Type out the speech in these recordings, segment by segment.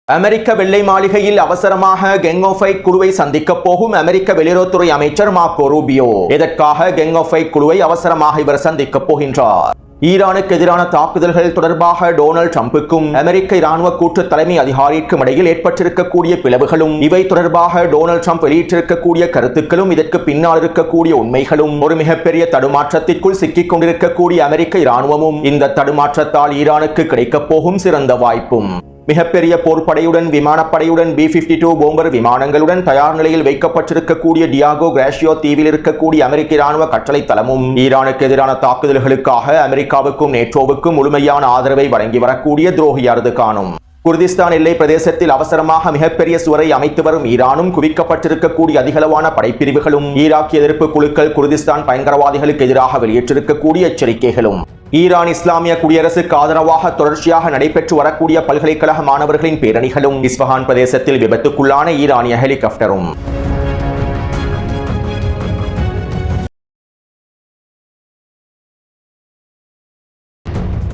அமெரிக்க வெள்ளை மாளிகையில் அவசரமாக கேங் ஆஃப் ஃபைவ் குழுவை சந்திக்க போகும் அமெரிக்க வெளியுறவுத்துறை அமைச்சர் மார்க்கோ ரூபியோ. எதற்காக கேங் ஆஃப் ஃபைவ் குழுவை அவசரமாக இவர் சந்திக்க போகின்றார்? ஈரானுக்கு எதிரான தாக்குதல்கள் தொடர்பாக டொனால்ட் ட்ரம்புக்கும் அமெரிக்க இராணுவ கூட்டு தலைமை அதிகாரிக்கும் இடையில் ஏற்பட்டிருக்கக்கூடிய பிளவுகளும், இவை தொடர்பாக டொனால்ட் ட்ரம்ப் வெளியிட்டிருக்கக்கூடிய கருத்துக்களும், இதற்கு பின்னால் இருக்கக்கூடிய உண்மைகளும், ஒரு மிகப்பெரிய தடுமாற்றத்திற்குள் சிக்கிக் கொண்டிருக்கக்கூடிய அமெரிக்க இராணுவமும், இந்த தடுமாற்றத்தால் ஈரானுக்கு கிடைக்கப் போகும் சிறந்த வாய்ப்பும், மிகப்பெரிய போர்ப்படையுடன் விமானப்படையுடன் B-52 போம்பர் விமானங்களுடன் தயார் நிலையில் வைக்கப்பட்டிருக்கக்கூடிய டியாகோ கிராஷியோ தீவில் இருக்கக்கூடிய அமெரிக்க இராணுவ கட்டளை தளமும் ஈரானுக்கு எதிரான தாக்குதல்களுக்காக அமெரிக்காவுக்கும் நேட்டோவுக்கும் முழுமையான ஆதரவை வழங்கி வரக்கூடிய துரோகி அர்துகானும், குர்திஸ்தான் எல்லை பிரதேசத்தில் அவசரமாக மிகப்பெரிய சுவரை அமைத்து வரும் ஈரானும், குவிக்கப்பட்டிருக்கக்கூடிய அதிகளவான படைப்பிரிவுகளும், ஈராக் எதிர்ப்பு குழுக்கள் குர்திஸ்தான் பயங்கரவாதிகளுக்கு எதிராக வெளியேற்றிருக்கக்கூடிய எச்சரிக்கைகளும், ஈரான் இஸ்லாமிய குடியரசுக்கு ஆதரவாக தொடர்ச்சியாக நடைபெற்று வரக்கூடிய பல்கலைக்கழக மாணவர்களின் பேரணிகளும், இஸ்ஃபஹான் பிரதேசத்தில் விபத்துக்குள்ளான ஈரானிய ஹெலிகாப்டரும்,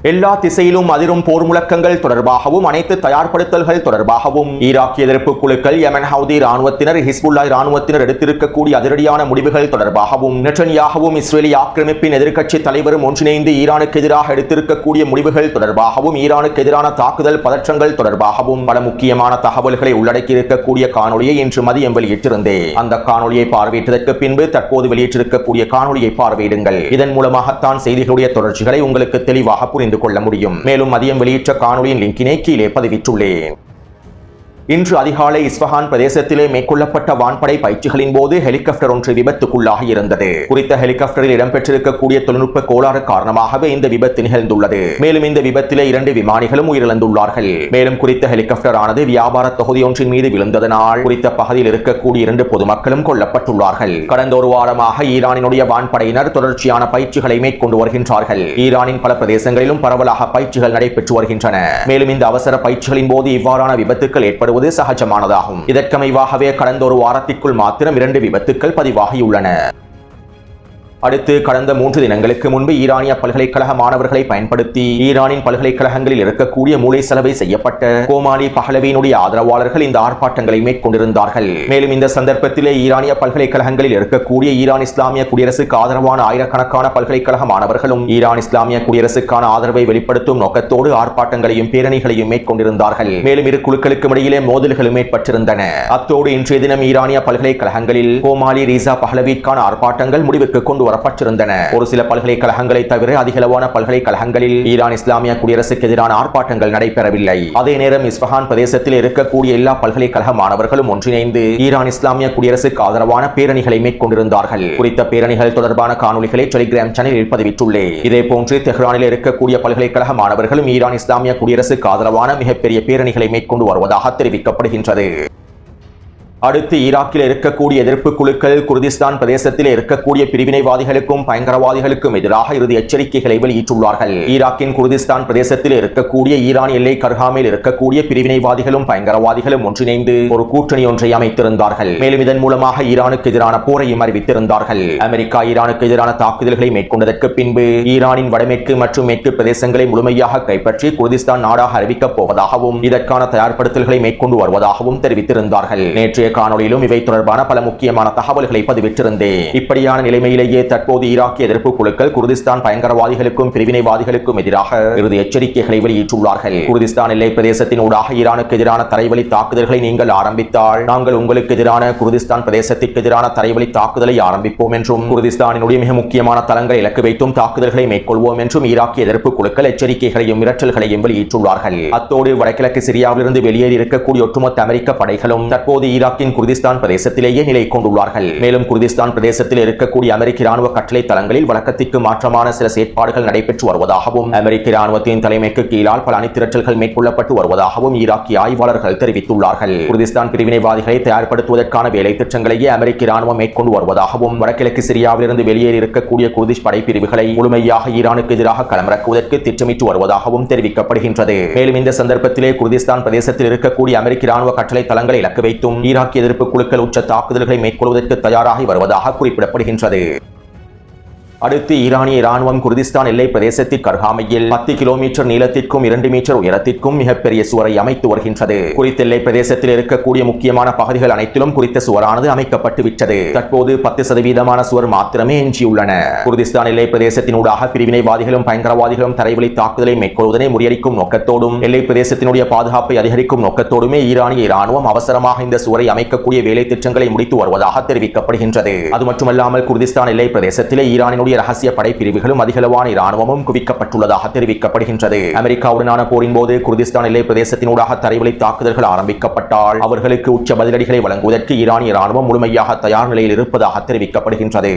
எல்லா திசையிலும் அதிரும் போர் முழக்கங்கள் தொடர்பாகவும், அனைத்து தயார்படுத்தல்கள் தொடர்பாகவும், ஈராக் எதிர்ப்பு குழுக்கள், யமன் ஹவுதி இராணுவத்தினர், ஹிஸ்புல்லா இராணுவத்தினர் எடுத்திருக்கக்கூடிய அதிரடியான முடிவுகள் தொடர்பாகவும், நெட்டன்யாஹுவும் இஸ்ரேலி ஆக்கிரமிப்பின் எதிர்க்கட்சி தலைவரும் ஒன்றிணைந்து ஈரானுக்கு எதிராக எடுத்திருக்கக்கூடிய முடிவுகள் தொடர்பாகவும், ஈரானுக்கு எதிரான தாக்குதல் பதற்றங்கள் தொடர்பாகவும் பல முக்கியமான தகவல்களை உள்ளடக்கி இருக்கக்கூடிய காணொலியை இன்று மதியம் வெளியிட்டிருந்தேன். அந்த காணொலியை பார்வையிட்டதற்கு பின்பு தற்போது வெளியிட்டிருக்கக்கூடிய காணொலியை பார்வையிடுங்கள். இதன் மூலமாகத்தான் செய்திகளுடைய தொடர்ச்சிகளை உங்களுக்கு தெளிவாக புரிந்து கொள்ள முடியும். மேலும் மதியம் வெளியிட்ட காணொலியின் லிங்கினை கீழே பதிவிட்டுள்ளேன். இன்று அதிகாலை இஸ்ஃபஹான் பிரதேசத்திலே மேற்கொள்ளப்பட்ட வான்படை பயிற்சிகளின் போது ஹெலிகாப்டர் ஒன்று விபத்துக்குள்ளாகி இருந்தது. குறித்த ஹெலிகாப்டரில் இடம்பெற்றிருக்கக்கூடிய தொழில்நுட்ப கோளாறு காரணமாகவே இந்த விபத்து நிகழ்ந்துள்ளது. மேலும் இந்த விபத்திலே 2 விமானிகளும் உயிரிழந்துள்ளார்கள். மேலும் குறித்த ஹெலிகாப்டர் ஆனது வியாபார தொகுதி ஒன்றின் மீது விழுந்ததனால் குறித்த பகுதியில் இருக்கக்கூடிய 2 பொதுமக்களும் கொல்லப்பட்டுள்ளார்கள். கடந்த ஒரு வாரமாக ஈரானினுடைய வான்படையினர் தொடர்ச்சியான பயிற்சிகளை மேற்கொண்டு வருகின்றார்கள். ஈரானின் பல பிரதேசங்களிலும் பரவலாக பயிற்சிகள் நடைபெற்று வருகின்றன. மேலும் இந்த அவசர பயிற்சிகளின் போது இவ்வாறான விபத்துக்கள் ஏற்படுவது சகஜமானதாகும். இதற்கமைவாகவே கடந்த ஒரு வாரத்திற்குள் மாத்திரம் 2 விபத்துக்கள் பதிவாகியுள்ளன. அடுத்து கடந்த 3 தினங்களுக்கு முன்பு ஈரானிய பல்கலைக்கழக மாணவர்களை பயன்படுத்தி ஈரானின் பல்கலைக்கழகங்களில் இருக்கக்கூடிய மூளை செலவை செய்யப்பட்ட கோமாளி பஹலவியினுடைய ஆதரவாளர்கள் இந்த ஆர்ப்பாட்டங்களை மேற்கொண்டிருந்தார்கள். மேலும் இந்த சந்தர்ப்பத்திலே ஈரானிய பல்கலைக்கழகங்களில் இருக்கக்கூடிய ஈரான் இஸ்லாமிய குடியரசுக்கு ஆதரவான ஆயிரக்கணக்கான பல்கலைக்கழக மாணவர்களும் ஈரான் இஸ்லாமிய குடியரசுக்கான ஆதரவை வெளிப்படுத்தும் நோக்கத்தோடு ஆர்ப்பாட்டங்களையும் பேரணிகளையும் மேற்கொண்டிருந்தார்கள். மேலும் இரு குழுக்களுக்கும் இடையிலே மோதல்களும் ஏற்பட்டிருந்தன. அத்தோடு இன்றைய தினம் ஈரானிய பல்கலைக்கழகங்களில் கோமாளி ரீசா பஹலவிக்கான ஆர்ப்பாட்டங்கள் முடிவுக்கு கொண்டு வரப்பட்டிருந்தன. ஒரு சில பல்கலைக்கழகங்களை தவிர அதிகளவான பல்கலைக்கழகங்களில் ஈரான் இஸ்லாமிய குடியரசுக்கு எதிரான ஆர்ப்பாட்டங்கள் நடைபெறவில்லை. அதே நேரம் இஸ்ஃபஹான் பிரதேசத்தில் இருக்கக்கூடிய எல்லா பல்கலைக்கழக மாணவர்களும் ஒன்றிணைந்து ஈரான் இஸ்லாமிய குடியரசுக்கு ஆதரவான பேரணிகளை மேற்கொண்டிருந்தார்கள். குறித்த பேரணிகள் தொடர்பான காணொலிகளை டெலிகிராம் சேனலில் பதிவிட்டுள்ளேன். இதே போன்று தெஹ்ரானில் இருக்கக்கூடிய பல்கலைக்கழக மாணவர்களும் ஈரான் இஸ்லாமிய குடியரசுக்கு ஆதரவான மிகப்பெரிய பேரணிகளை மேற்கொண்டு வருவதாக தெரிவிக்கப்படுகின்றது. அடுத்து ஈராக்கில் இருக்கக்கூடிய எதிர்ப்பு குழுக்கள் குர்திஸ்தான் பிரதேசத்தில் இருக்கக்கூடிய பிரிவினைவாதிகளுக்கும் பயங்கரவாதிகளுக்கும் எதிராக இறுதி எச்சரிக்கைகளை வெளியிட்டுள்ளார்கள். ஈராக்கின் குர்திஸ்தான் பிரதேசத்தில் இருக்கக்கூடிய ஈரான் எல்லை கர்ஹாமில் இருக்கக்கூடிய பிரிவினைவாதிகளும் பயங்கரவாதிகளும் ஒன்றிணைந்து ஒரு கூட்டணி ஒன்றை அமைத்திருந்தார்கள். மேலும் இதன் மூலமாக ஈரானுக்கு எதிரான போரையும் அறிவித்திருந்தார்கள். அமெரிக்கா ஈரானுக்கு எதிரான தாக்குதல்களை மேற்கொண்டதற்கு பின்பு ஈரானின் வடமேற்கு மற்றும் மேற்கு பிரதேசங்களை முழுமையாக கைப்பற்றி குர்திஸ்தான் நாடாக அறிவிக்கப் போவதாகவும் இதற்கான தயார்படுத்தல்களை மேற்கொண்டு வருவதாகவும் தெரிவித்திருந்தார்கள். நேற்றைய காணொலியிலும் இவை தொடர்பான பல முக்கியமான தகவல்களை பதிவிட்டிருந்தேன். இப்படியான நிலைமையிலேயே தற்போது ஈராக்கிய எதிர்ப்பு குழுக்கள் குர்திஸ்தான் பயங்கரவாதிகளுக்கும் பிரிவினைவாதிகளுக்கும் எதிராக இறுதி எச்சரிக்கைகளை வெளியிட்டுள்ளார்கள். குர்திஸ்தான் எல்லை பிரதேசத்தின் ஊடாக ஈரானுக்கு எதிரான தரைவழி தாக்குதல்களை நீங்கள் ஆரம்பித்தால் நாங்கள் உங்களுக்கு எதிரான குர்திஸ்தான் பிரதேசத்திற்கு எதிரான தரைவழி தாக்குதலை ஆரம்பிப்போம் என்றும் குர்திஸ்தானினுடைய மிக முக்கியமான தளங்களை இலக்கு வைத்தும் தாக்குதல்களை மேற்கொள்வோம் என்றும் ஈராக்கிய எதிர்ப்பு குழுக்கள் எச்சரிக்கைகளையும் மிரட்டல்களையும் வெளியிட்டுள்ளார்கள். அத்தோடு வடகிழக்கு சிரியாவிலிருந்து வெளியேறி இருக்கக்கூடிய ஒட்டுமொத்த அமெரிக்க படைகளும் தற்போது ஈராக்கின் குர்திஸ்தான் பிரதேசத்திலேயே நிலை கொண்டுள்ளார்கள். மேலும் குர்திஸ்தான் பிரதேசத்தில் இருக்கக்கூடிய அமெரிக்க ராணுவ கட்டளை தளங்களில் வழக்கத்திற்கு மாற்றமான சில செயற்பாடுகள் நடைபெற்று வருவதாகவும் அமெரிக்க ராணுவத்தின் தலைமைக்கு கீழால் பல அணிதிரட்டல்கள் மேற்கொள்ளப்பட்டு வருவதாகவும் ஈராக்கிய ஆய்வாளர்கள் தெரிவித்துள்ளார்கள். குர்திஸ்தான் பிரிவினைவாதிகளை தயார்படுத்துவதற்கான வேலை திட்டங்களையே அமெரிக்க ராணுவம் மேற்கொண்டு வருவதாகவும் வடகிழக்கு சிரியாவிலிருந்து வெளியேறி இருக்கக்கூடிய குர்திஷ் படைப்பிரிவுகளை முழுமையாக ஈரானுக்கு எதிராக களமிறக்குவதற்கு திட்டமிட்டு வருவதாகவும் தெரிவிக்கப்படுகின்றது. மேலும் இந்த சந்தர்ப்பத்திலே குர்திஸ்தான் பிரதேசத்தில் இருக்கக்கூடிய அமெரிக்க ராணுவ கட்டளை தளங்களை இலக்கு வைத்தும் ஈராக்கிய எதிர்ப்பு குழுக்கள் உச்ச தாக்குதல்களை மேற்கொள்வதற்கு தயாராகி வருவதாக குறிப்பிடப்படுகின்றது. அடுத்து ஈரானிய இராணுவம் குர்திஸ்தான் எல்லை பிரதேசத்திற்கு அருகாமையில் 10 கிலோமீட்டர் நீளத்திற்கும் 2 மீட்டர் உயரத்திற்கும் மிகப்பெரிய சுவரை அமைத்து வருகின்றது. குறித்த எல்லை பிரதேசத்தில் இருக்கக்கூடிய முக்கியமான பகுதிகள் அனைத்திலும் குறித்த சுவரானது அமைக்கப்பட்டு விட்டது. தற்போது 10% சுவர் மாத்திரமே எஞ்சியுள்ளன. குர்திஸ்தான் எல்லை பிரதேசத்தினூடாக பிரிவினைவாதிகளும் பயங்கரவாதிகளும் தரைவழி தாக்குதலை மேற்கொள்வதனை முறியடிக்கும் நோக்கத்தோடும் எல்லை பிரதேசத்தினுடைய பாதுகாப்பை அதிகரிக்கும் நோக்கத்தோடுமே ஈரானிய இராணுவம் அவசரமாக இந்த சுவரை அமைக்கக்கூடிய வேலை திட்டங்களை முடித்து வருவதாக தெரிவிக்கப்படுகின்றது. அது மட்டுமல்லாமல் குர்திஸ்தான் எல்லை பிரதேசத்திலே ஈரானினுடைய ரகசிய படை பிரிவுகளும் அதிகளவான இராணுவமும் குவிக்கப்பட்டுள்ளதாக தெரிவிக்கப்படுகின்றது. அமெரிக்காவுடனான போரின் போது குர்திஸ்தான் எல்லை பிரதேசத்தினூடாக தரைவழி தாக்குதல்கள் ஆரம்பிக்கப்பட்டால் அவர்களுக்கு உச்ச பதிலடிகளை வழங்குவதற்கு ஈரானிய இராணுவம் முழுமையாக தயார் நிலையில் இருப்பதாக தெரிவிக்கப்படுகின்றது.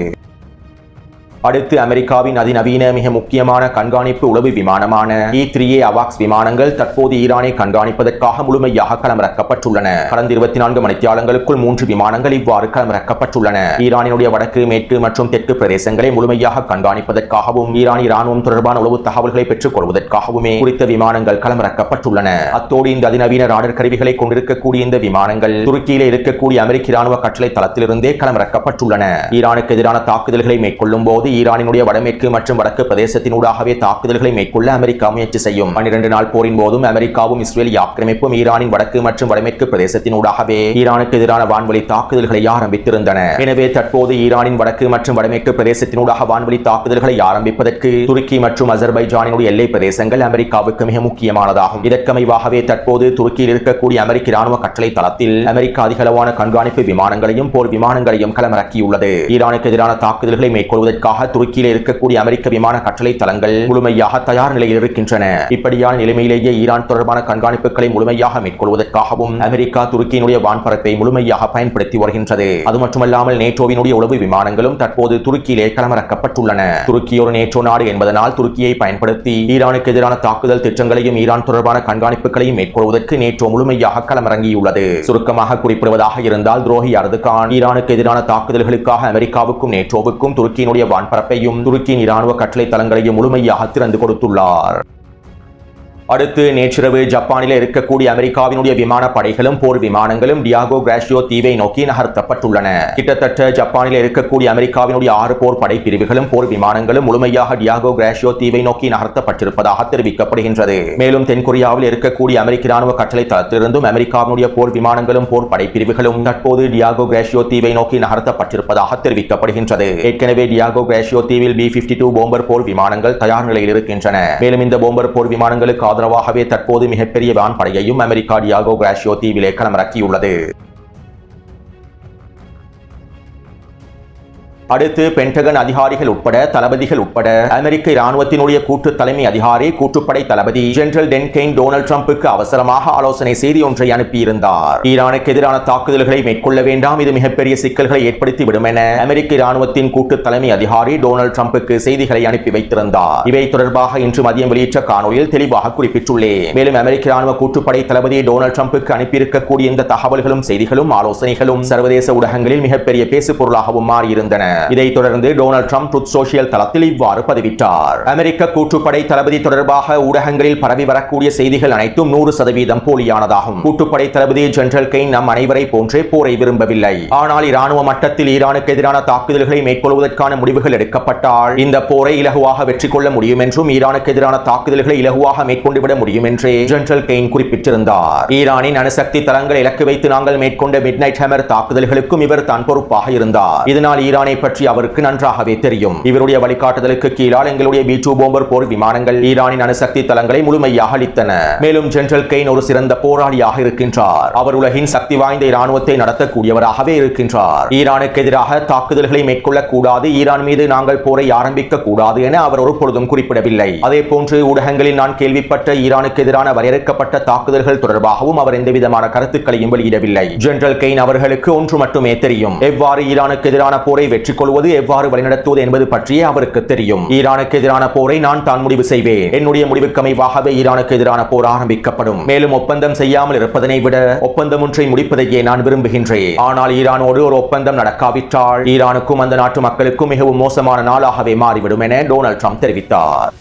அடுத்து அமெரிக்காவின் அதிநவீன மிக முக்கியமான கண்காணிப்பு உளவு விமானமான E-3A அவாக்ஸ் விமானங்கள் தற்போது ஈரானை கண்காணிப்பதற்காக முழுமையாக களமிறக்கப்பட்டுள்ளன. கடந்த 24 மணித்தியாலங்களுக்குள் 3 விமானங்கள் இவ்வாறு களமிறக்கப்பட்டுள்ளன. ஈரானினுடைய வடக்கு, மேற்கு மற்றும் தெற்கு பிரதேசங்களை முழுமையாக கண்காணிப்பதற்காகவும் ஈரானிய இராணுவம் தொடர்பான உளவு தகவல்களை பெற்றுக் கொள்வதற்காகவுமே குறித்த விமானங்கள் களமிறக்கப்பட்டுள்ளன. அத்தோடு இந்த அதிநவீன ராடர் கருவிகளை கொண்டிருக்கக்கூடிய இந்த விமானங்கள் துருக்கியிலே இருக்கக்கூடிய அமெரிக்க இராணுவ கட்டளை தளத்திலிருந்தே களமிறக்கப்பட்டுள்ளன. ஈரானுக்கு எதிரான தாக்குதல்களை மேற்கொள்ளும் போது ஈரானினுடைய வடமேற்கு மற்றும் வடக்கு பிரதேசத்தினூடாகவே தாக்குதல்களை மேற்கொள்ள அமெரிக்கா முயற்சி செய்யும். 12 நாள் போரின் போதும் அமெரிக்காவும் இஸ்ரேல் ஆக்கிரமிப்பும் ஈரானின் வடக்கு மற்றும் வடமேற்கு பிரதேசத்தினூடாகவே ஈரானுக்கு எதிரான வான்வழி தாக்குதல்களை ஆரம்பித்திருந்தன. எனவே தற்போது ஈரானின் வடக்கு மற்றும் வடமேற்கு பிரதேசத்தினூடாக வான்வழி தாக்குதல்களை ஆரம்பிப்பதற்கு துருக்கி மற்றும் அசர்பைஜானினுடைய எல்லை பிரதேசங்கள் அமெரிக்காவுக்கு மிக முக்கியமானதாகும். இதற்கமைவாகவே தற்போது துருக்கியில் இருக்கக்கூடிய அமெரிக்க இராணுவ கட்டளை தளத்தில் அமெரிக்கா அதிகளவான கண்காணிப்பு விமானங்களையும் போர் விமானங்களையும் களமிறக்கியுள்ளது. ஈரானுக்கு எதிரான தாக்குதல்களை மேற்கொள்வதற்காக துருக்கியில் இருக்கக்கூடிய அமெரிக்க விமான கட்டளை தளங்கள் முழுமையாக தயார் நிலையில் இருக்கின்றன. இப்படியான நிலைமையிலேயே ஈரான் தொடர்பான கண்காணிப்புகளை முழுமையாக மேற்கொள்வதற்காகவும் அமெரிக்கா துருக்கியினுடைய வான்பரப்பை முழுமையாக பயன்படுத்தி வருகின்றது. அது மட்டுமல்லாமல் நேட்டோவினுடைய உளவு விமானங்களும் தற்போது துருக்கியிலே களமிறக்கப்பட்டுள்ளன. துருக்கி ஒரு நேட்டோ நாடு என்பதனால் துருக்கியை பயன்படுத்தி ஈரானுக்கு எதிரான தாக்குதல் திட்டங்களையும் ஈரான் தொடர்பான கண்காணிப்புகளையும் மேற்கொள்வதற்கு நேட்டோ முழுமையாக களமிறங்கியுள்ளது. சுருக்கமாக குறிப்பிடுவதாக இருந்தால் துரோகி அர்துகான் ஈரானுக்கு எதிரான தாக்குதல்களுக்காக அமெரிக்காவுக்கும் நேட்டோவுக்கும் துருக்கியினுடைய பரப்பையும் துருக்கியின் இராணுவ கட்டளை தளங்களையும் முழுமையாக திறந்து கொடுத்துள்ளார். அடுத்து நேற்றிரவு ஜப்பானில் இருக்கக்கூடிய அமெரிக்காவினுடைய விமான படைகளும் போர் விமானங்களும் டியாகோ கிராஷியோ தீவை நோக்கி நகர்த்தப்பட்டுள்ளன. கிட்டத்தட்ட ஜப்பானில் இருக்கக்கூடிய அமெரிக்காவினுடைய 6 போர் படை பிரிவுகளும் போர் விமானங்களும் முழுமையாக டியாகோ கிராஷியோ தீவை நோக்கி நகர்த்தப்பட்டிருப்பதாக தெரிவிக்கப்படுகின்றது. மேலும் தென்கொரியாவில் இருக்கக்கூடிய அமெரிக்க இராணுவ கட்டளை தளத்திலிருந்தும் அமெரிக்காவினுடைய போர் விமானங்களும் போர் படை பிரிவுகளும் தற்போது டியாகோ கிராஷியோ தீவை நோக்கி நகர்த்தப்பட்டிருப்பதாக தெரிவிக்கப்படுகின்றது. ஏற்கனவே டியாகோ கிராஷியோ தீவில் B-52 போம்பர் போர் விமானங்கள் தயார் நிலையில் இருக்கின்றன. மேலும் இந்த போம்பர் போர் விமானங்களுக்கு ஆதரவாகவே தற்போது மிகப்பெரிய வான்படையையும் அமெரிக்கா டியாகோ கிராஷியோ தீவிலே களமிறக்கியுள்ளது. அடுத்து பென்டகன் அதிகாரிகள் உட்பட தளபதிகள் உட்பட அமெரிக்க இராணுவத்தினுடைய கூட்டு தலைமை அதிகாரி கூட்டுப்படை தளபதி ஜெனரல் டென் கெய்ன் டொனால்ட் ட்ரம்புக்கு அவசரமாக ஆலோசனை செய்தி ஒன்றை அனுப்பியிருந்தார். ஈரானுக்கு எதிரான தாக்குதல்களை மேற்கொள்ள வேண்டாம், இது மிகப்பெரிய சிக்கல்களை ஏற்படுத்தி விடும் என அமெரிக்க இராணுவத்தின் கூட்டு தலைமை அதிகாரி டொனால்ட் ட்ரம்புக்கு செய்திகளை அனுப்பி வைத்திருந்தார். இவை தொடர்பாக இன்று மதியம் வெளியிட்ட காணொலியில் தெளிவாக குறிப்பிட்டுள்ளேன். மேலும் அமெரிக்க இராணுவ கூட்டுப்படை தளபதி டொனால்ட் ட்ரம்புக்கு அனுப்பியிருக்கக்கூடிய இந்த தகவல்களும் செய்திகளும் ஆலோசனைகளும் சர்வதேச ஊடகங்களில் மிகப்பெரிய பேசு பொருளாகவும் மாறியிருந்தன. இதைத் தொடர்ந்து டொனால்ட் ட்ரம்ப் ட்ரூத் சோஷியல் தளத்தில் இவ்வாறு பதிவிட்டார். அமெரிக்க கூட்டுப்படை தளபதி தொடர்பாக ஊடகங்களில் பரவி வரக்கூடிய செய்திகள் அனைத்தும் 100% போலியானதாகும். கூட்டுப்படை தளபதி ஜெனரல் கெய்ன் நம் அனைவரை போன்றே போரை விரும்பவில்லை. ஆனால் இராணுவ மட்டத்தில் ஈரானுக்கு எதிரான தாக்குதல்களை மேற்கொள்வதற்கான முடிவுகள் எடுக்கப்பட்டால் இந்த போரை இலகுவாக வெற்றி கொள்ள முடியும் என்றும் ஈரானுக்கு எதிரான தாக்குதல்களை இலகுவாக மேற்கொண்டுவிட முடியும் என்று ஜெனரல் கெய்ன் குறிப்பிட்டிருந்தார். ஈரானின் அணுசக்தி தளங்களை இலக்கு வைத்து நாங்கள் மேற்கொண்ட மிட்நைட் ஹேமர் தாக்குதல்களுக்கும் இவர் தான் பொறுப்பாக இருந்தார். இதனால் ஈரானை பற்றி அவருக்கு நன்றாகவே தெரியும். இவருடைய வழிகாட்டுதலுக்கு கீழால் எங்களுடைய B-2 போம்பர் போர் விமானங்கள் ஈரானின் அணுசக்தி தளங்களை முழுமையாக அழித்தன. மேலும் ஜெனரல் கெய்ன் ஒரு சிறந்த போராளியாக இருக்கின்றார். அவர் உலகின் சக்தி வாய்ந்த இராணுவத்தை நடத்தக்கூடியவராகவே இருக்கின்றார். ஈரானுக்கு எதிராக தாக்குதல்களை மேற்கொள்ளக்கூடாது, ஈரான் மீது நாங்கள் போரை ஆரம்பிக்க கூடாது என அவர் ஒரு பொழுதும் குறிப்பிடவில்லை. அதே போன்று ஊடகங்களில் நான் கேள்விப்பட்ட ஈரானுக்கு எதிரான வரையறுக்கப்பட்ட தாக்குதல்கள் தொடர்பாகவும் அவர் எந்தவிதமான கருத்துக்களையும் வெளியிடவில்லை. ஜெனரல் கெய்ன் அவர்களுக்கு ஒன்று மட்டுமே தெரியும், எவ்வாறு ஈரானுக்கு எதிரான போரை வெற்றி கொள்வது, எவ்வாறு வழிநடத்துவது என்பது பற்றியே அவருக்கு தெரியும். ஈரானுக்கு எதிரான போரை நான் தான் முடிவு செய்வேன். என்னுடைய முடிவுக்கு அமைவாகவே ஈரானுக்கு எதிரான போர் ஆரம்பிக்கப்படும். மேலும் ஒப்பந்தம் செய்யாமல் இருப்பதனை விட ஒப்பந்தம் ஒன்றை முடிப்பதையே நான் விரும்புகின்றேன். ஆனால் ஈரானோடு ஒரு ஒப்பந்தம் நடக்காவிட்டால் ஈரானுக்கும் அந்த நாட்டு மக்களுக்கும் மிகவும் மோசமான நாளாகவே மாறிவிடும் என டொனால்ட் ட்ரம்ப் தெரிவித்தார்.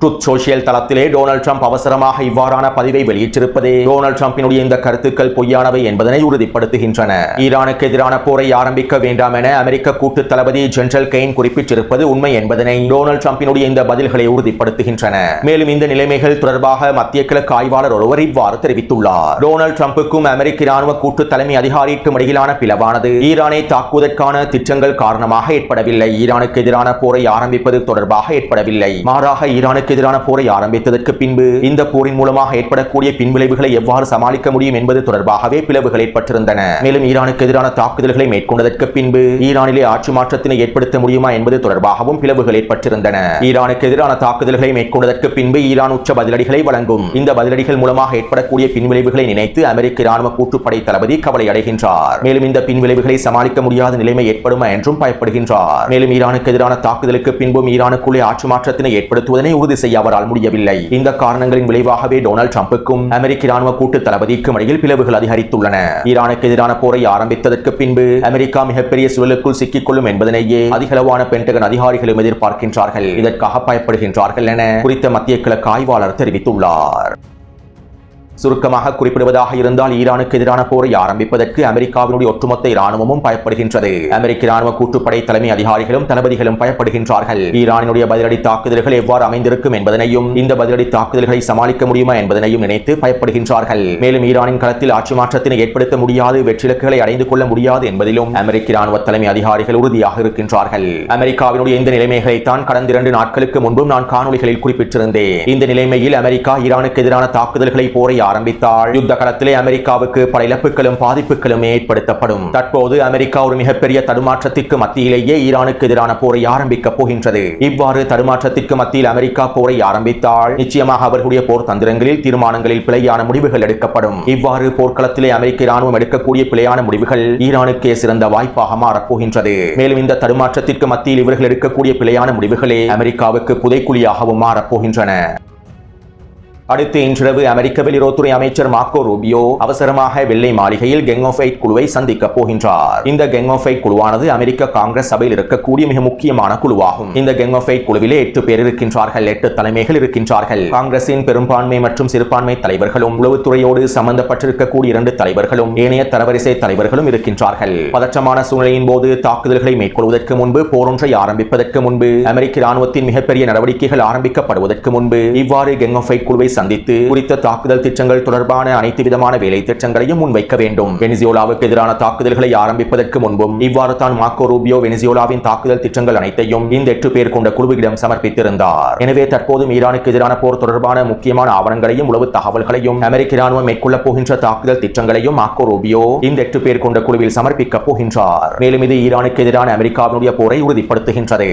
ட்ரூத் சோஷியல் தளத்திலே டொனால்ட் ட்ரம்ப் அவசரமாக இவ்வாறான பதிவை வெளியிட்டிருப்பது டொனால்ட் ட்ரம்பினுடைய இந்த கருத்துக்கள் பொய்யானவை என்பதனை உறுதிப்படுத்துகின்றன. ஈரானுக்கு எதிரான போரை ஆரம்பிக்க வேண்டாம் என அமெரிக்க கூட்டு தளபதி ஜெனரல் கெயின் குறிப்பிட்டிருப்பது உண்மை என்பதனை டொனால்ட் ட்ரம்பினுடைய இந்த பதில்களை உறுதிப்படுத்துகின்றன. மேலும் இந்த நிலைமைகள் தொடர்பாக மத்திய கிழக்கு ஆய்வாளர் ஒருவர் இவ்வாறு தெரிவித்துள்ளார். டொனால்ட் ட்ரம்புக்கும் அமெரிக்க இராணுவ கூட்டு தலைமை அதிகாரிக்கும் இடையிலான பிளவானது ஈரானை தாக்குவதற்கான திட்டங்கள் காரணமாக ஏற்படவில்லை. ஈரானுக்கு எதிரான போரை ஆரம்பிப்பது தொடர்பாக ஏற்படவில்லை. மாறாக ஈரானுக்கு எதிரான போரை ஆரம்பித்ததற்கு பின்பு இந்த போரின் மூலமாக ஏற்படக்கூடிய பின்விளைவுகளை எவ்வாறு சமாளிக்க முடியும் என்பது தொடர்பாகவே பிளவுகள் ஏற்பட்டிருந்தன. மேலும் ஈரானுக்கு எதிரான தாக்குதல்களை மேற்கொண்டதற்கு பின்பு ஈரானிலே ஆட்சி மாற்றத்தினை ஏற்படுத்த முடியுமா என்பது தொடர்பாகவும் பிளவுகள் ஏற்பட்டிருந்தன. ஈரானுக்கு எதிரான தாக்குதல்களை மேற்கொண்டதற்கு பின்பு ஈரான் உச்ச பதிலடிகளை வழங்கும். இந்த பதிலடிகள் மூலமாக ஏற்படக்கூடிய பின்விளைவுகளை நினைத்து அமெரிக்க இராணுவ கூட்டுப்படை தளபதி கவலை அடைகின்றார். மேலும் இந்த பின்விளைவுகளை சமாளிக்க முடியாத நிலைமை ஏற்படுமா என்றும் பயப்படுகின்றார். மேலும் ஈரானுக்கு எதிரான தாக்குதலுக்கு பின்பும் ஈரானுக்குள்ளே ஆட்சி மாற்றத்தினை ஏற்படுத்துவதனை உறுதி செய்ய அவரால் முடியவில்லை. இந்த காரணங்களின் விளைவாகவே டொனால்ட் ட்ரம்புக்கும் அமெரிக்க இராணுவ கூட்டு தளபதிக்கும் இடையில் பிளவுகள் அதிகரித்துள்ளன. ஈரானுக்கு எதிரான போரை ஆரம்பித்ததற்கு பின்பு அமெரிக்கா மிகப்பெரிய சூழலுக்குள் சிக்கிக்கொள்ளும் என்பதனையே அதிகளவான பென்டகன் அதிகாரிகளும் எதிர்பார்க்கின்றார்கள். இதற்காக பயப்படுகின்றார்கள் என குறித்த மத்திய கிழக்கு ஆய்வாளர் தெரிவித்துள்ளார். சுருக்கமாக குறிப்பிடுவதாக இருந்தால் ஈரானுக்கு எதிரான போரை ஆரம்பிப்பதற்கு அமெரிக்காவினுடைய ஒட்டுமொத்த இராணுவமும் பயப்படுகின்றது. அமெரிக்க இராணுவ கூட்டுப்படை தலைமை அதிகாரிகளும் தளபதிகளும் பயப்படுகின்றார்கள். ஈரானினுடைய பதிலடி தாக்குதல்கள் எவ்வாறு அமைந்திருக்கும் என்பதனையும் இந்த பதிலடி தாக்குதல்களை சமாளிக்க முடியுமா என்பதனையும் நினைத்து பயப்படுகின்றார்கள். மேலும் ஈரானின் களத்தில் ஆட்சி மாற்றத்தினை ஏற்படுத்த முடியாது, வெற்றிலக்குகளை அடைந்து கொள்ள முடியாது என்பதிலும் அமெரிக்க இராணுவ தலைமை அதிகாரிகள் உறுதியாக இருக்கின்றார்கள். அமெரிக்காவினுடைய இந்த நிலைமைகளைத்தான் கடந்த 2 நாட்களுக்கு முன்பும் நான் காணொலிகளில் குறிப்பிட்டிருந்தேன். இந்த நிலைமையில் அமெரிக்கா ஈரானுக்கு எதிரான தாக்குதல்களை போரை ஆரம்பித்தால் யுத்த களத்திலே அமெரிக்காவுக்கு பல இழப்புகளும் பாதிப்புகளும் ஏற்படுத்தப்படும். தற்போது அமெரிக்கா ஒரு மிகப்பெரிய தடுமாற்றத்திற்கு மத்தியிலேயே ஈரானுக்கு எதிரான போரை ஆரம்பிக்க போகின்றது. இவ்வாறு தடுமாற்றத்திற்கு மத்தியில் அமெரிக்கா போரை ஆரம்பித்தால் நிச்சயமாக அவர்களுடைய போர் தந்திரங்களில் தீர்மானங்களில் பிழையான முடிவுகள் எடுக்கப்படும். இவ்வாறு போர்க்களத்திலே அமெரிக்க இராணுவம் எடுக்கக்கூடிய பிழையான முடிவுகள் ஈரானுக்கே சிறந்த வாய்ப்பாக மாறப்போகின்றது. மேலும் இந்த தடுமாற்றத்திற்கு மத்தியில் இவர்கள் எடுக்கக்கூடிய பிழையான முடிவுகளே அமெரிக்காவுக்கு புதைக்குழியாகவும் மாறப்போகின்றன. அடுத்து இன்றிரவு அமெரிக்க வெளியுறவுத்துறை அமைச்சர் மார்க்கோ ரூபியோ அவசரமாக வெள்ளை மாளிகையில் கேங் ஆஃப் 8 குழுவை சந்திக்க போகின்றார். இந்த கேங் ஆஃப் 8 குழுவானது அமெரிக்க காங்கிரஸ் சபையில் இருக்கக்கூடிய மிக முக்கியமான குழுவாகும். இந்த கேங் ஆஃப் 8 குழுவிலே 8 பேர் இருக்கின்றார்கள், 8 தலைமைகள் இருக்கின்றார்கள். காங்கிரசின் பெரும்பான்மை மற்றும் சிறுபான்மை தலைவர்களும் உளவுத்துறையோடு சம்பந்தப்பட்டிருக்கக்கூடிய 2 தலைவர்களும் ஏனைய தரவரிசை தலைவர்களும் இருக்கின்றார்கள். பதற்றமான சூழ்நிலையின் போது தாக்குதல்களை மேற்கொள்வதற்கு முன்பு, போரொன்றை ஆரம்பிப்பதற்கு முன்பு, அமெரிக்க ராணுவத்தின் மிகப்பெரிய நடவடிக்கைகள் ஆரம்பிக்கப்படுவதற்கு முன்பு இவ்வாறு கேங் ஆஃப் 8 குழுவை சந்தித்து குறித்த தாக்குதல் திட்டங்கள் தொடர்பான அனைத்து விதமான வேலை திட்டங்களையும் முன்வைக்க வேண்டும். வெனிசுவேலாவுக்கு எதிரான தாக்குதல்களை ஆரம்பிப்பதற்கு முன்பும் இவ்வாறு தான் மார்க்கோ ரூபியோ வெனிசுவேலாவின் தாக்குதல் திட்டங்கள் அனைத்தையும் இந்த 8 பேர் கொண்ட குழுவிடம் சமர்ப்பித்திருந்தார். எனவே தற்போதும் ஈரானுக்கு எதிரான போர் தொடர்பான முக்கியமான ஆவணங்களையும் உளவு தகவல்களையும் அமெரிக்க இராணுவம் மேற்கொள்ளப் போகின்ற தாக்குதல் திட்டங்களையும் மார்க்கோ ரூபியோ இந்த 8 பேர் கொண்ட குழுவில் சமர்ப்பிக்க போகின்றார். மேலும் இது ஈரானுக்கு எதிரான அமெரிக்காவினுடைய போரை உறுதிப்படுத்துகின்றது.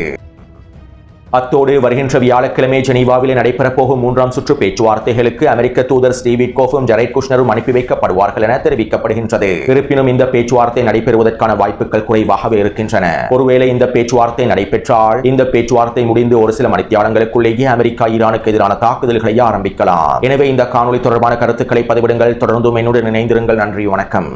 அத்தோடு வருகின்ற வியாழக்கிழமை ஜெனீவாவில் நடைபெறப் போகும் 3ஆம் சுற்று பேச்சுவார்த்தைகளுக்கு அமெரிக்க தூதர் ஸ்டீவ் விட்கோஃபும் ஜெரட் குஷ்னரும் அனுப்பி வைக்கப்படுவார்கள் என தெரிவிக்கப்படுகின்றது. இருப்பினும் இந்த பேச்சுவார்த்தை நடைபெறுவதற்கான வாய்ப்புகள் குறைவாகவே இருக்கின்றன. ஒருவேளை இந்த பேச்சுவார்த்தை நடைபெற்றால் இந்த பேச்சுவார்த்தை முடிந்து ஒரு சில மணித்தியாலங்களுக்குள்ளேயே அமெரிக்கா ஈரானுக்கு எதிரான தாக்குதல்களை ஆரம்பிக்கலாம். எனவே இந்த காணொலி தொடர்பான கருத்துக்களை பதிவிடுங்கள். தொடர்ந்தும் என்னுடன் இணைந்திருங்கள். நன்றி, வணக்கம்.